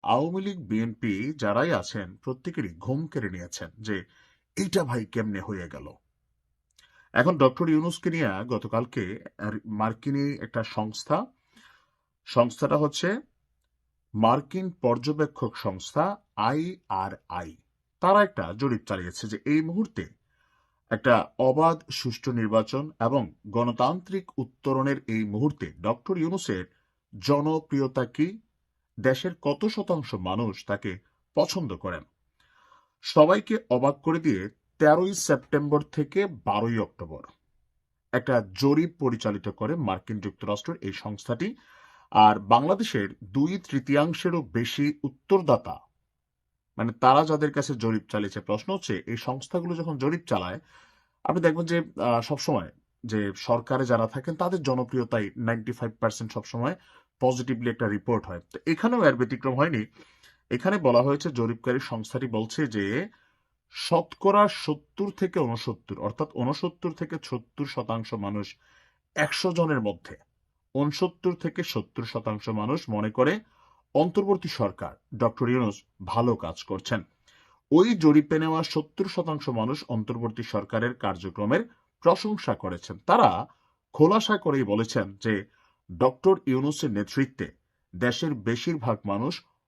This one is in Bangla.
আওয়ামী লীগ বিএনপি যারাই আছেন প্রত্যেকেরই ঘুম কেড়ে নিয়েছেন যে এইটা ভাই কেমনে হয়ে গেল। এখন ডক্টর ইউনূসকে নিয়ে গতকালকে মার্কিনী একটা সংস্থাটা হচ্ছে মার্কিন পর্যবেক্ষক সংস্থা IRI। তারা একটা জরিপ চালিয়েছে যে এই মুহূর্তে একটা অবাধ সুষ্ঠু নির্বাচন এবং গণতান্ত্রিক উত্তরণের এই মুহূর্তে ডক্টর ইউনূসের জনপ্রিয়তা কি, দেশের কত শতাংশ মানুষ তাকে পছন্দ করেন। সবাইকে অবাক করে দিয়ে 13ই সেপ্টেম্বর থেকে 12ই অক্টোবর একটা জরিপ পরিচালিত করে মার্কিন যুক্তরাষ্ট্রের এই সংস্থাটি। আর বাংলাদেশের 2/3 বেশি উত্তরদাতা, মানে তারা যাদের কাছে জরিপ চালিয়েছে, প্রশ্ন হচ্ছে এই সংস্থাগুলো যখন জরিপ চালায় আপনি দেখবেন যে সবসময় যে সরকারে যারা থাকেন তাদের জনপ্রিয়তাই 95% সবসময় পজিটিভলি একটা রিপোর্ট হয়। তো এখানেও এর ব্যতিক্রম হয়নি। এখানে বলা হয়েছে জরিপকারী সংস্থাটি বলছে যে শতকরা 70 থেকে 69, অর্থাৎ 69 থেকে 70% মানুষ, 100 জনের মধ্যে 69 থেকে 70% মানুষ মনে করে অন্তর্বর্তী সরকার ডক্টর ইউনূস ভালো কাজ করছেন। ওই জরিপে নেওয়া 70% মানুষ অন্তর্বর্তী সরকারের কার্যক্রমের প্রশংসা করেছেন। তারা খোলাসা করেই বলেছেন যে ডক্টর ইউনূসের নেতৃত্বে দেশের বেশিরভাগ মানুষ